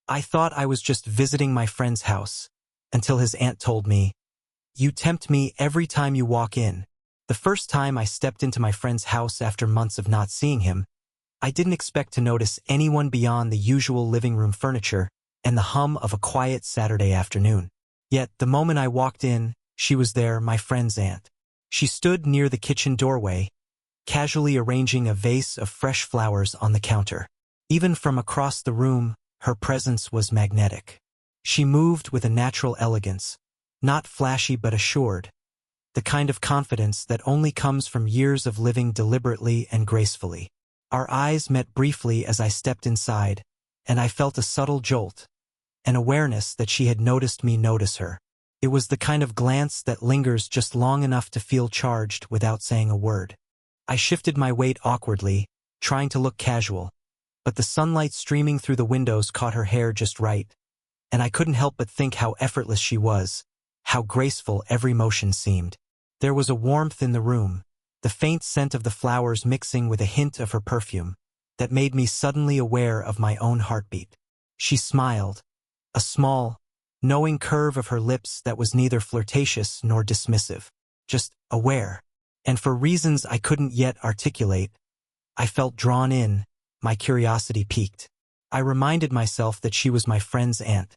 I thought I was just visiting my friend's house, until his aunt told me, "You tempt me every time you walk in." The first time I stepped into my friend's house after months of not seeing him, I didn't expect to notice anyone beyond the usual living room furniture and the hum of a quiet Saturday afternoon. Yet, the moment I walked in, she was there, my friend's aunt. She stood near the kitchen doorway, casually arranging a vase of fresh flowers on the counter. Even from across the room, her presence was magnetic. She moved with a natural elegance, not flashy but assured, the kind of confidence that only comes from years of living deliberately and gracefully. Our eyes met briefly as I stepped inside, and I felt a subtle jolt, an awareness that she had noticed me notice her. It was the kind of glance that lingers just long enough to feel charged without saying a word. I shifted my weight awkwardly, trying to look casual, but the sunlight streaming through the windows caught her hair just right, and I couldn't help but think how effortless she was, how graceful every motion seemed. There was a warmth in the room, the faint scent of the flowers mixing with a hint of her perfume, that made me suddenly aware of my own heartbeat. She smiled, a small, knowing curve of her lips that was neither flirtatious nor dismissive, just aware. And for reasons I couldn't yet articulate, I felt drawn in, my curiosity piqued. I reminded myself that she was my friend's aunt,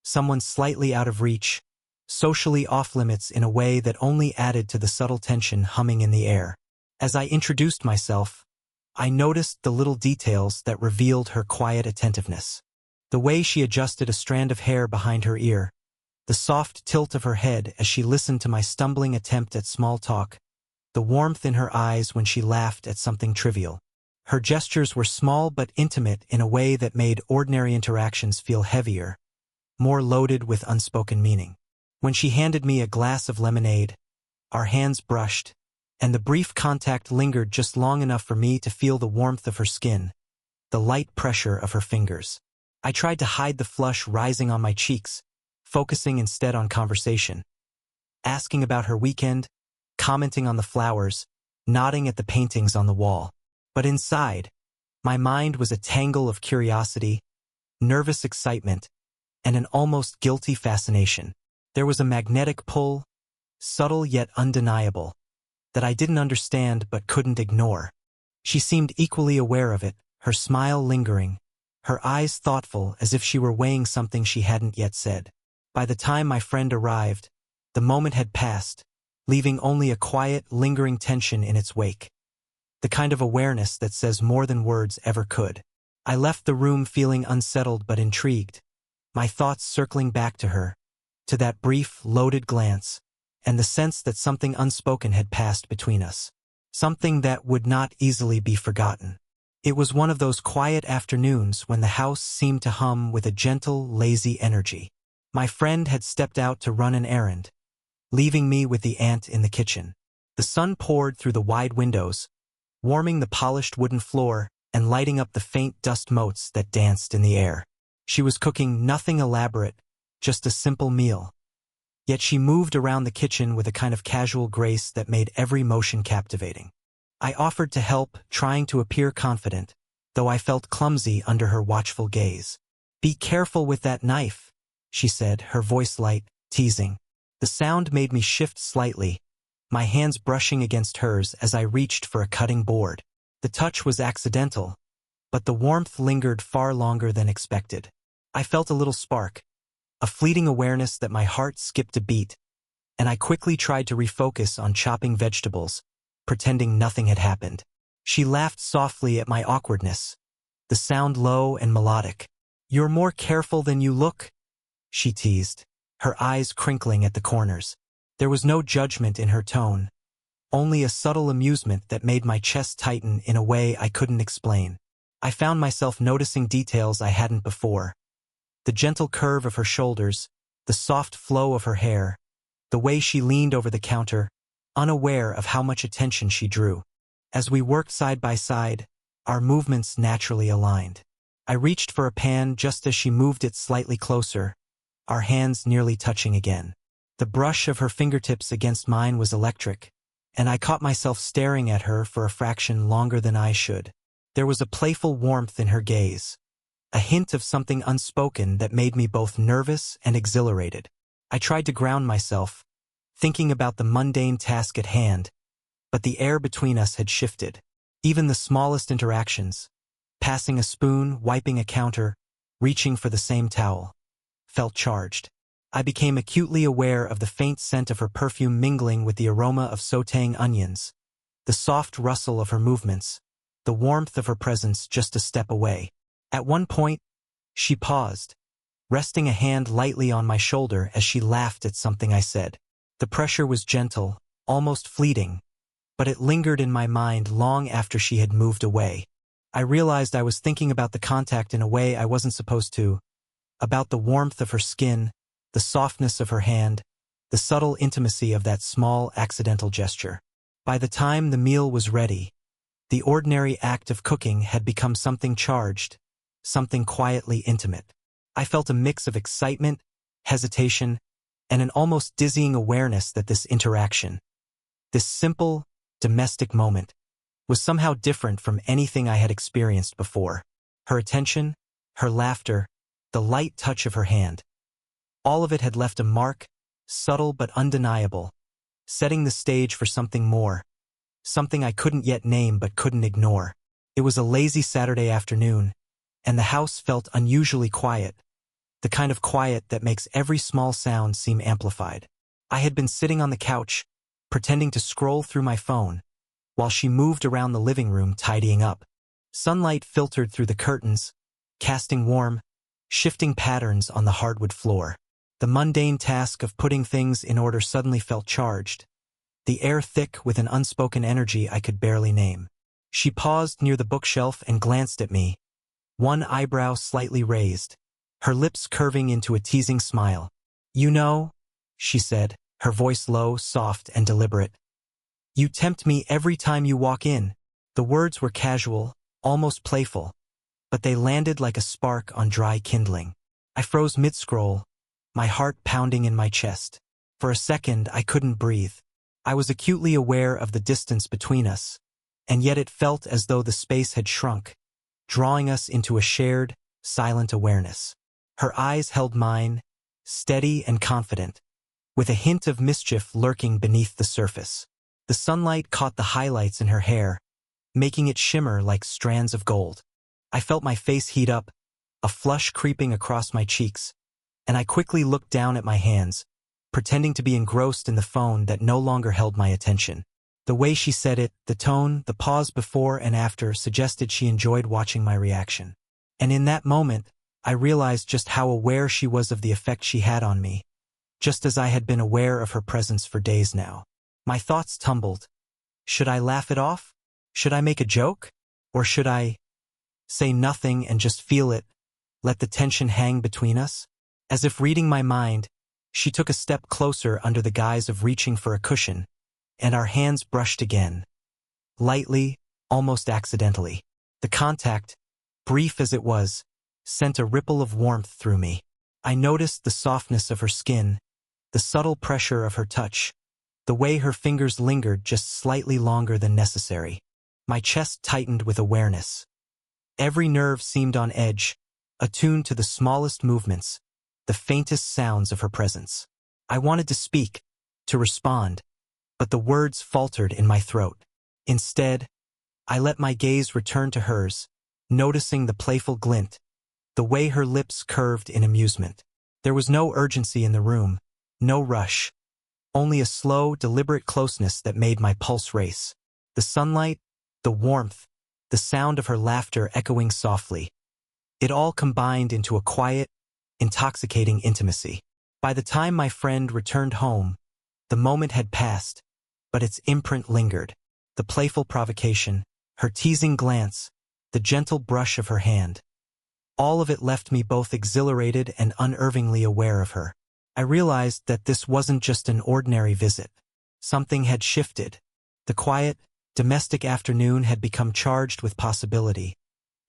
someone slightly out of reach, socially off-limits in a way that only added to the subtle tension humming in the air. As I introduced myself, I noticed the little details that revealed her quiet attentiveness. The way she adjusted a strand of hair behind her ear, the soft tilt of her head as she listened to my stumbling attempt at small talk, the warmth in her eyes when she laughed at something trivial. Her gestures were small but intimate in a way that made ordinary interactions feel heavier, more loaded with unspoken meaning. When she handed me a glass of lemonade, our hands brushed, and the brief contact lingered just long enough for me to feel the warmth of her skin, the light pressure of her fingers. I tried to hide the flush rising on my cheeks, focusing instead on conversation, asking about her weekend, commenting on the flowers, nodding at the paintings on the wall. But inside, my mind was a tangle of curiosity, nervous excitement, and an almost guilty fascination. There was a magnetic pull, subtle yet undeniable, that I didn't understand but couldn't ignore. She seemed equally aware of it, her smile lingering, her eyes thoughtful as if she were weighing something she hadn't yet said. By the time my friend arrived, the moment had passed, leaving only a quiet, lingering tension in its wake. The kind of awareness that says more than words ever could. I left the room feeling unsettled but intrigued, my thoughts circling back to her, to that brief, loaded glance, and the sense that something unspoken had passed between us. Something that would not easily be forgotten. It was one of those quiet afternoons when the house seemed to hum with a gentle, lazy energy. My friend had stepped out to run an errand, leaving me with the aunt in the kitchen. The sun poured through the wide windows, warming the polished wooden floor and lighting up the faint dust motes that danced in the air. She was cooking nothing elaborate, just a simple meal. Yet she moved around the kitchen with a kind of casual grace that made every motion captivating. I offered to help, trying to appear confident, though I felt clumsy under her watchful gaze. "Be careful with that knife," she said, her voice light, teasing. The sound made me shift slightly, my hands brushing against hers as I reached for a cutting board. The touch was accidental, but the warmth lingered far longer than expected. I felt a little spark, a fleeting awareness that my heart skipped a beat, and I quickly tried to refocus on chopping vegetables, pretending nothing had happened. She laughed softly at my awkwardness, the sound low and melodic. "You're more careful than you look," she teased, her eyes crinkling at the corners. There was no judgment in her tone, only a subtle amusement that made my chest tighten in a way I couldn't explain. I found myself noticing details I hadn't before. The gentle curve of her shoulders, the soft flow of her hair, the way she leaned over the counter, unaware of how much attention she drew. As we worked side by side, our movements naturally aligned. I reached for a pan just as she moved it slightly closer, our hands nearly touching again. The brush of her fingertips against mine was electric, and I caught myself staring at her for a fraction longer than I should. There was a playful warmth in her gaze, a hint of something unspoken that made me both nervous and exhilarated. I tried to ground myself, thinking about the mundane task at hand, but the air between us had shifted. Even the smallest interactions, passing a spoon, wiping a counter, reaching for the same towel, felt charged. I became acutely aware of the faint scent of her perfume mingling with the aroma of sautéing onions, the soft rustle of her movements, the warmth of her presence just a step away. At one point, she paused, resting a hand lightly on my shoulder as she laughed at something I said. The pressure was gentle, almost fleeting, but it lingered in my mind long after she had moved away. I realized I was thinking about the contact in a way I wasn't supposed to, about the warmth of her skin, the softness of her hand, the subtle intimacy of that small, accidental gesture. By the time the meal was ready, the ordinary act of cooking had become something charged, something quietly intimate. I felt a mix of excitement, hesitation, and an almost dizzying awareness that this interaction, this simple, domestic moment, was somehow different from anything I had experienced before. Her attention, her laughter, the light touch of her hand. All of it had left a mark, subtle but undeniable, setting the stage for something more, something I couldn't yet name but couldn't ignore. It was a lazy Saturday afternoon, and the house felt unusually quiet, the kind of quiet that makes every small sound seem amplified. I had been sitting on the couch, pretending to scroll through my phone, while she moved around the living room tidying up. Sunlight filtered through the curtains, casting warm, shifting patterns on the hardwood floor. The mundane task of putting things in order suddenly felt charged, the air thick with an unspoken energy I could barely name. She paused near the bookshelf and glanced at me, one eyebrow slightly raised, her lips curving into a teasing smile. "You know," she said, her voice low, soft, and deliberate, "you tempt me every time you walk in." The words were casual, almost playful, but they landed like a spark on dry kindling. I froze mid-scroll, my heart pounding in my chest. For a second, I couldn't breathe. I was acutely aware of the distance between us, and yet it felt as though the space had shrunk, drawing us into a shared, silent awareness. Her eyes held mine, steady and confident, with a hint of mischief lurking beneath the surface. The sunlight caught the highlights in her hair, making it shimmer like strands of gold. I felt my face heat up, a flush creeping across my cheeks, and I quickly looked down at my hands, pretending to be engrossed in the phone that no longer held my attention. The way she said it, the tone, the pause before and after suggested she enjoyed watching my reaction. And in that moment, I realized just how aware she was of the effect she had on me, just as I had been aware of her presence for days now. My thoughts tumbled. Should I laugh it off? Should I make a joke? Or should I say nothing and just feel it, let the tension hang between us? As if reading my mind, she took a step closer under the guise of reaching for a cushion, and our hands brushed again. Lightly, almost accidentally. The contact, brief as it was, sent a ripple of warmth through me. I noticed the softness of her skin, the subtle pressure of her touch, the way her fingers lingered just slightly longer than necessary. My chest tightened with awareness. Every nerve seemed on edge, attuned to the smallest movements, the faintest sounds of her presence. I wanted to speak, to respond, but the words faltered in my throat. Instead, I let my gaze return to hers, noticing the playful glint, the way her lips curved in amusement. There was no urgency in the room, no rush, only a slow, deliberate closeness that made my pulse race. The sunlight, the warmth, the sound of her laughter echoing softly. It all combined into a quiet, intoxicating intimacy. By the time my friend returned home, the moment had passed, but its imprint lingered. The playful provocation, her teasing glance, the gentle brush of her hand. All of it left me both exhilarated and unervingly aware of her. I realized that this wasn't just an ordinary visit. Something had shifted. The quiet, domestic afternoon had become charged with possibility,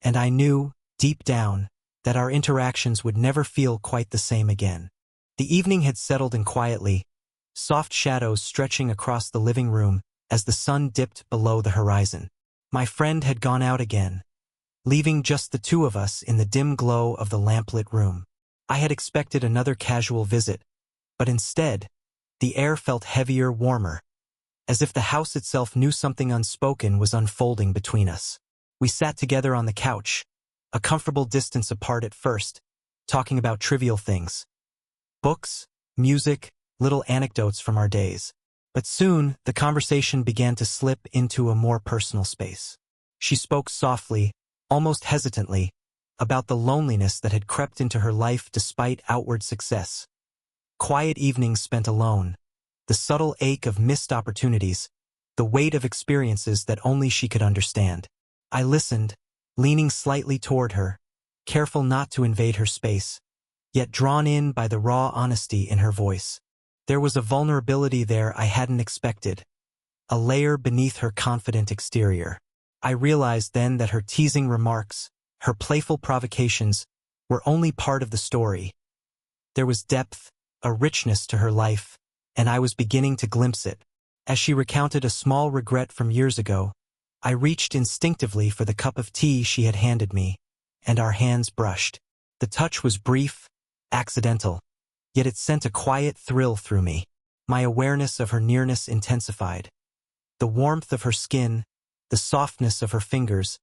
and I knew, deep down, that our interactions would never feel quite the same again. The evening had settled in quietly, soft shadows stretching across the living room as the sun dipped below the horizon. My friend had gone out again, leaving just the two of us in the dim glow of the lamplit room. I had expected another casual visit, but instead, the air felt heavier, warmer, as if the house itself knew something unspoken was unfolding between us. We sat together on the couch, a comfortable distance apart at first, talking about trivial things. Books, music, little anecdotes from our days. But soon, the conversation began to slip into a more personal space. She spoke softly, almost hesitantly, about the loneliness that had crept into her life despite outward success. Quiet evenings spent alone, the subtle ache of missed opportunities, the weight of experiences that only she could understand. I listened, leaning slightly toward her, careful not to invade her space, yet drawn in by the raw honesty in her voice. There was a vulnerability there I hadn't expected, a layer beneath her confident exterior. I realized then that her teasing remarks, her playful provocations, were only part of the story. There was depth, a richness to her life, and I was beginning to glimpse it. As she recounted a small regret from years ago, I reached instinctively for the cup of tea she had handed me, and our hands brushed. The touch was brief, accidental, yet it sent a quiet thrill through me. My awareness of her nearness intensified. The warmth of her skin, the softness of her fingers,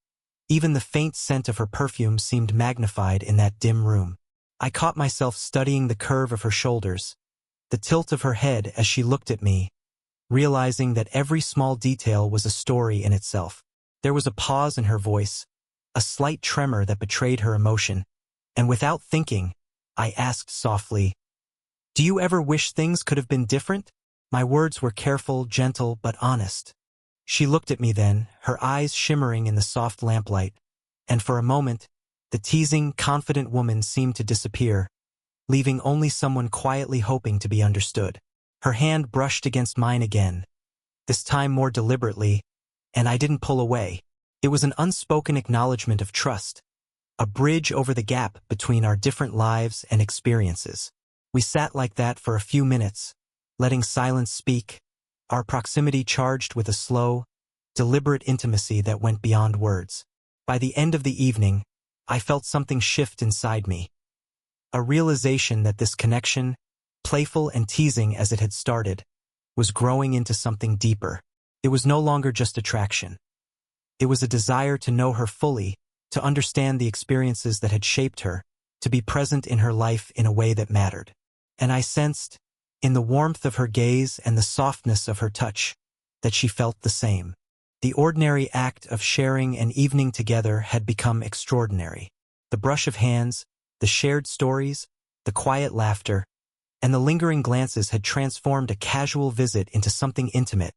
even the faint scent of her perfume seemed magnified in that dim room. I caught myself studying the curve of her shoulders, the tilt of her head as she looked at me, realizing that every small detail was a story in itself. There was a pause in her voice, a slight tremor that betrayed her emotion, and without thinking, I asked softly, "Do you ever wish things could have been different?" My words were careful, gentle, but honest. She looked at me then, her eyes shimmering in the soft lamplight, and for a moment, the teasing, confident woman seemed to disappear, leaving only someone quietly hoping to be understood. Her hand brushed against mine again, this time more deliberately, and I didn't pull away. It was an unspoken acknowledgement of trust, a bridge over the gap between our different lives and experiences. We sat like that for a few minutes, letting silence speak, our proximity charged with a slow, deliberate intimacy that went beyond words. By the end of the evening, I felt something shift inside me. A realization that this connection, playful and teasing as it had started, was growing into something deeper. It was no longer just attraction. It was a desire to know her fully, to understand the experiences that had shaped her, to be present in her life in a way that mattered. And I sensed, in the warmth of her gaze and the softness of her touch, that she felt the same. The ordinary act of sharing an evening together had become extraordinary. The brush of hands, the shared stories, the quiet laughter, and the lingering glances had transformed a casual visit into something intimate,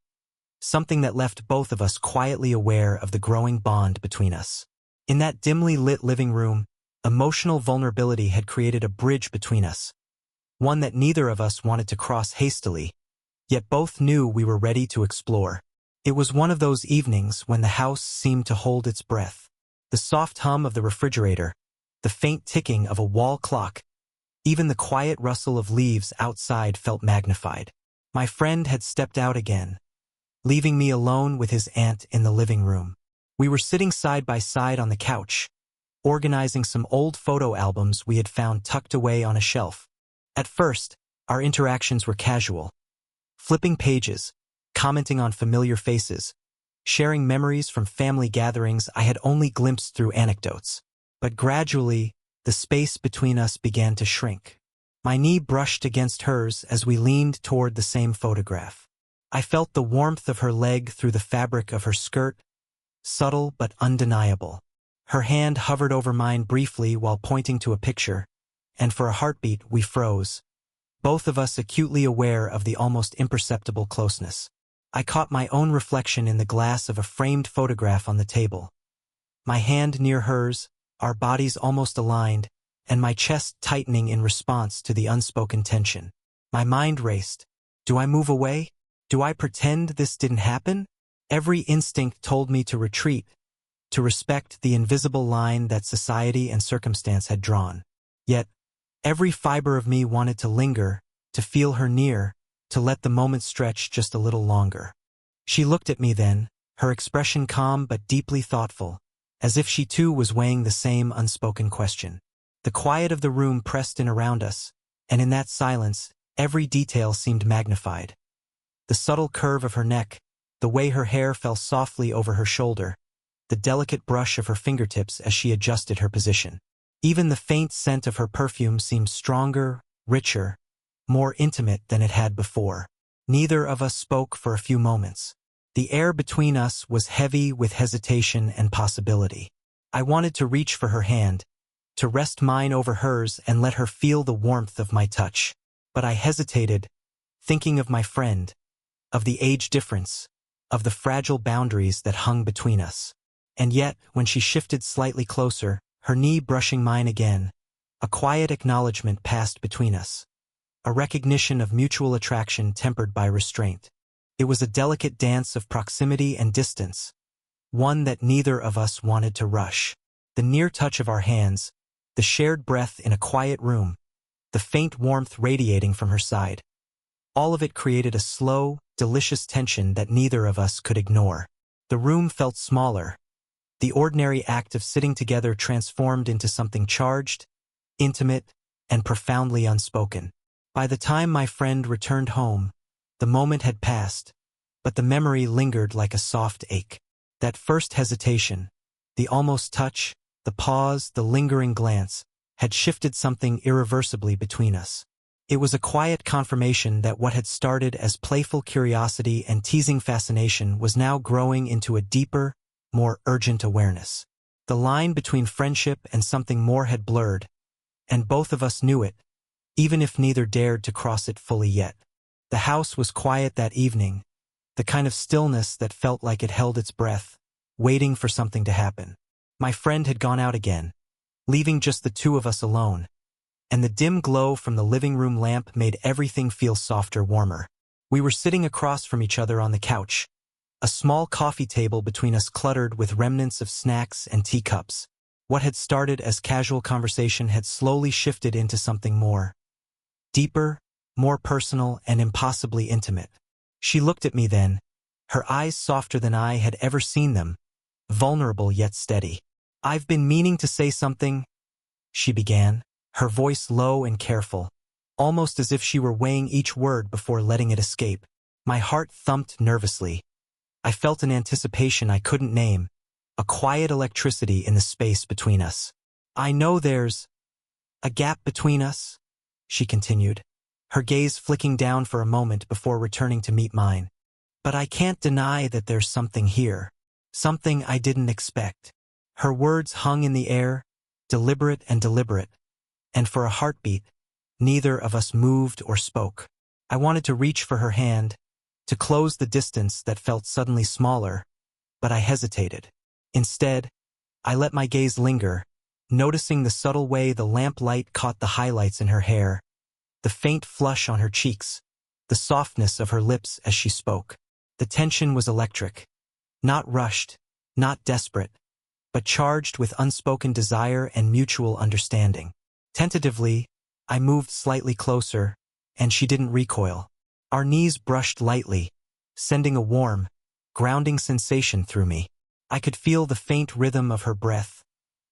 something that left both of us quietly aware of the growing bond between us. In that dimly lit living room, emotional vulnerability had created a bridge between us, one that neither of us wanted to cross hastily, yet both knew we were ready to explore. It was one of those evenings when the house seemed to hold its breath. The soft hum of the refrigerator, the faint ticking of a wall clock, even the quiet rustle of leaves outside felt magnified. My friend had stepped out again, leaving me alone with his aunt in the living room. We were sitting side by side on the couch, organizing some old photo albums we had found tucked away on a shelf. At first, our interactions were casual, flipping pages, commenting on familiar faces, sharing memories from family gatherings I had only glimpsed through anecdotes. But gradually, the space between us began to shrink. My knee brushed against hers as we leaned toward the same photograph. I felt the warmth of her leg through the fabric of her skirt, subtle but undeniable. Her hand hovered over mine briefly while pointing to a picture, and for a heartbeat we froze, both of us acutely aware of the almost imperceptible closeness. I caught my own reflection in the glass of a framed photograph on the table. My hand near hers, our bodies almost aligned, and my chest tightening in response to the unspoken tension. My mind raced. Do I move away? Do I pretend this didn't happen? Every instinct told me to retreat, to respect the invisible line that society and circumstance had drawn. Yet, every fiber of me wanted to linger, to feel her near, to let the moment stretch just a little longer. She looked at me then, her expression calm but deeply thoughtful, as if she too was weighing the same unspoken question. The quiet of the room pressed in around us, and in that silence, every detail seemed magnified. The subtle curve of her neck, the way her hair fell softly over her shoulder, the delicate brush of her fingertips as she adjusted her position. Even the faint scent of her perfume seemed stronger, richer, more intimate than it had before. Neither of us spoke for a few moments. The air between us was heavy with hesitation and possibility. I wanted to reach for her hand, to rest mine over hers and let her feel the warmth of my touch. But I hesitated, thinking of my friend, of the age difference, of the fragile boundaries that hung between us. And yet, when she shifted slightly closer, her knee brushing mine again, a quiet acknowledgement passed between us. A recognition of mutual attraction tempered by restraint. It was a delicate dance of proximity and distance, one that neither of us wanted to rush. The near touch of our hands, the shared breath in a quiet room, the faint warmth radiating from her side. All of it created a slow, delicious tension that neither of us could ignore. The room felt smaller. The ordinary act of sitting together transformed into something charged, intimate, and profoundly unspoken. By the time my friend returned home, the moment had passed, but the memory lingered like a soft ache. That first hesitation, the almost touch, the pause, the lingering glance, had shifted something irreversibly between us. It was a quiet confirmation that what had started as playful curiosity and teasing fascination was now growing into a deeper, more urgent awareness. The line between friendship and something more had blurred, and both of us knew it, even if neither dared to cross it fully yet. The house was quiet that evening, the kind of stillness that felt like it held its breath, waiting for something to happen. My friend had gone out again, leaving just the two of us alone, and the dim glow from the living room lamp made everything feel softer, warmer. We were sitting across from each other on the couch, a small coffee table between us cluttered with remnants of snacks and teacups. What had started as casual conversation had slowly shifted into something more deeper, more personal, and impossibly intimate. She looked at me then, her eyes softer than I had ever seen them, vulnerable yet steady. "I've been meaning to say something," she began, her voice low and careful, almost as if she were weighing each word before letting it escape. My heart thumped nervously. I felt an anticipation I couldn't name, a quiet electricity in the space between us. "I know there's a gap between us," she continued, her gaze flicking down for a moment before returning to meet mine. "But I can't deny that there's something here, something I didn't expect." Her words hung in the air, deliberate, and for a heartbeat, neither of us moved or spoke. I wanted to reach for her hand, to close the distance that felt suddenly smaller, but I hesitated. Instead, I let my gaze linger, noticing the subtle way the lamplight caught the highlights in her hair, the faint flush on her cheeks, the softness of her lips as she spoke. The tension was electric, not rushed, not desperate, but charged with unspoken desire and mutual understanding. Tentatively, I moved slightly closer, and she didn't recoil. Our knees brushed lightly, sending a warm, grounding sensation through me. I could feel the faint rhythm of her breath,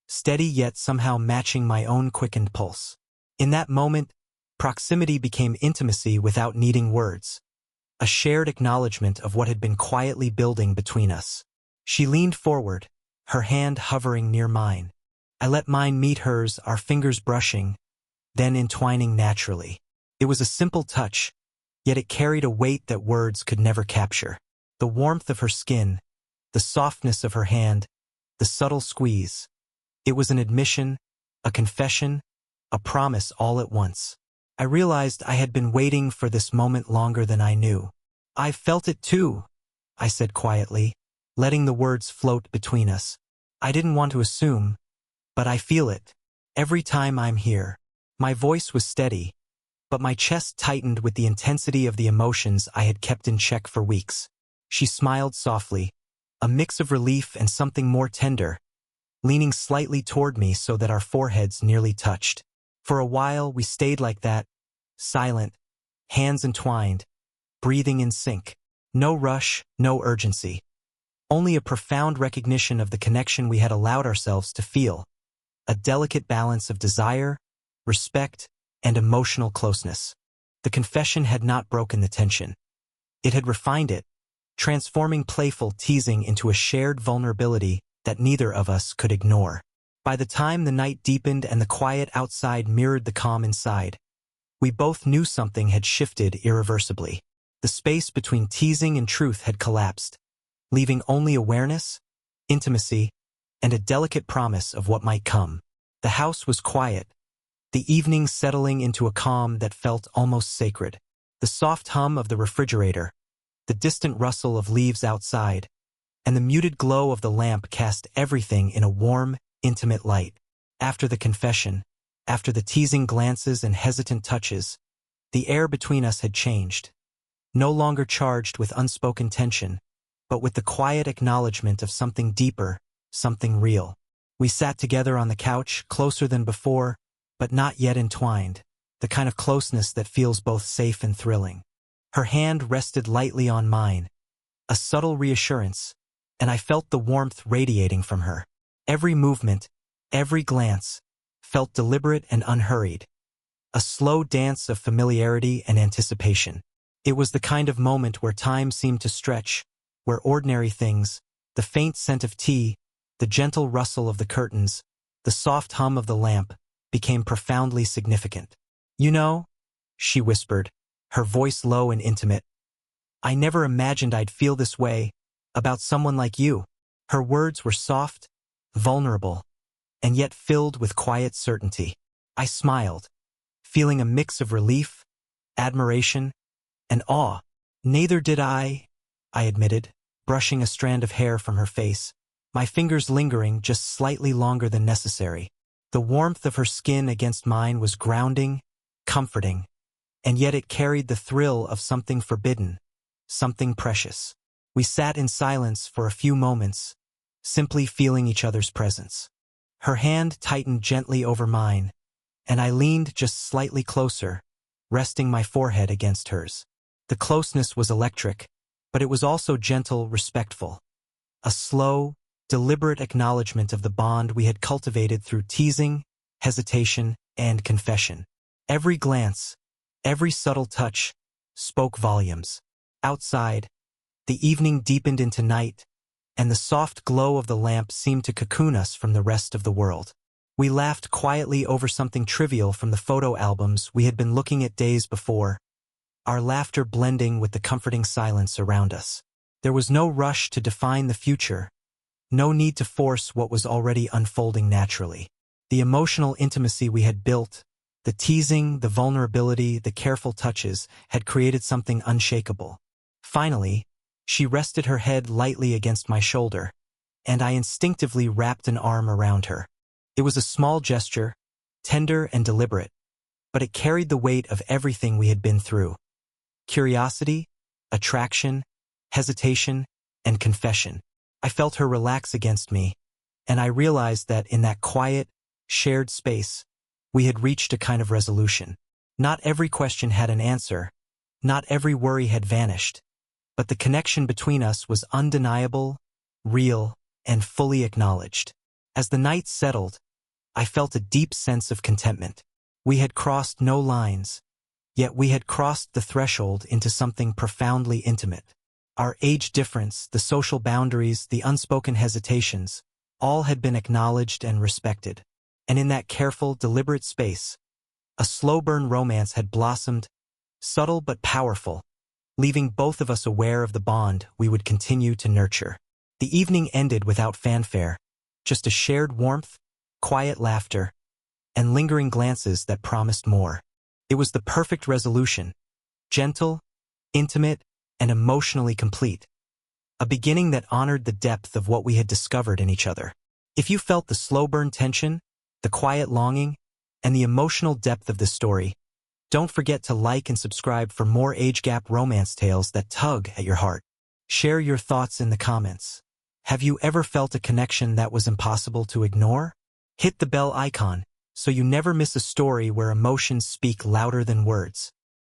steady yet somehow matching my own quickened pulse. In that moment, proximity became intimacy without needing words, a shared acknowledgement of what had been quietly building between us. She leaned forward, her hand hovering near mine. I let mine meet hers, our fingers brushing, then entwining naturally. It was a simple touch, yet it carried a weight that words could never capture. The warmth of her skin, the softness of her hand, the subtle squeeze. It was an admission, a confession, a promise all at once. I realized I had been waiting for this moment longer than I knew. "I've felt it too," I said quietly, letting the words float between us. "I didn't want to assume, but I feel it, every time I'm here." My voice was steady, but my chest tightened with the intensity of the emotions I had kept in check for weeks. She smiled softly, a mix of relief and something more tender, leaning slightly toward me so that our foreheads nearly touched. For a while we stayed like that, silent, hands entwined, breathing in sync. No rush, no urgency. only a profound recognition of the connection we had allowed ourselves to feel, a delicate balance of desire, respect, and emotional closeness. The confession had not broken the tension. It had refined it, transforming playful teasing into a shared vulnerability that neither of us could ignore. By the time the night deepened and the quiet outside mirrored the calm inside, we both knew something had shifted irreversibly. The space between teasing and truth had collapsed, leaving only awareness, intimacy, and a delicate promise of what might come. The house was quiet, the evening settling into a calm that felt almost sacred. The soft hum of the refrigerator, the distant rustle of leaves outside, and the muted glow of the lamp cast everything in a warm, intimate light. After the confession, after the teasing glances and hesitant touches, the air between us had changed. No longer charged with unspoken tension, but with the quiet acknowledgement of something deeper, something real. We sat together on the couch, closer than before, but not yet entwined, the kind of closeness that feels both safe and thrilling. Her hand rested lightly on mine, a subtle reassurance, and I felt the warmth radiating from her. Every movement, every glance, felt deliberate and unhurried, a slow dance of familiarity and anticipation. It was the kind of moment where time seemed to stretch, where ordinary things, the faint scent of tea, the gentle rustle of the curtains, the soft hum of the lamp, became profoundly significant. "You know," she whispered, her voice low and intimate, "I never imagined I'd feel this way about someone like you." Her words were soft, vulnerable, and yet filled with quiet certainty. I smiled, feeling a mix of relief, admiration, and awe. "Neither did I," I admitted, brushing a strand of hair from her face, my fingers lingering just slightly longer than necessary. The warmth of her skin against mine was grounding, comforting, and yet it carried the thrill of something forbidden, something precious. We sat in silence for a few moments, simply feeling each other's presence. Her hand tightened gently over mine, and I leaned just slightly closer, resting my forehead against hers. The closeness was electric, but it was also gentle, respectful. A slow, deliberate acknowledgement of the bond we had cultivated through teasing, hesitation, and confession. Every glance, every subtle touch, spoke volumes. Outside, the evening deepened into night, and the soft glow of the lamp seemed to cocoon us from the rest of the world. We laughed quietly over something trivial from the photo albums we had been looking at days before, our laughter blending with the comforting silence around us. There was no rush to define the future, no need to force what was already unfolding naturally. The emotional intimacy we had built, the teasing, the vulnerability, the careful touches, had created something unshakable. Finally, she rested her head lightly against my shoulder, and I instinctively wrapped an arm around her. It was a small gesture, tender and deliberate, but it carried the weight of everything we had been through. Curiosity, attraction, hesitation, and confession. I felt her relax against me, and I realized that in that quiet, shared space, we had reached a kind of resolution. Not every question had an answer, not every worry had vanished, but the connection between us was undeniable, real, and fully acknowledged. As the night settled, I felt a deep sense of contentment. We had crossed no lines, yet we had crossed the threshold into something profoundly intimate. Our age difference, the social boundaries, the unspoken hesitations, all had been acknowledged and respected. And in that careful, deliberate space, a slow-burn romance had blossomed, subtle but powerful, leaving both of us aware of the bond we would continue to nurture. The evening ended without fanfare, just a shared warmth, quiet laughter, and lingering glances that promised more. It was the perfect resolution, gentle, intimate, and emotionally complete. A beginning that honored the depth of what we had discovered in each other. If you felt the slow-burn tension, the quiet longing, and the emotional depth of this story, don't forget to like and subscribe for more age-gap romance tales that tug at your heart. Share your thoughts in the comments. Have you ever felt a connection that was impossible to ignore? Hit the bell icon so you never miss a story where emotions speak louder than words.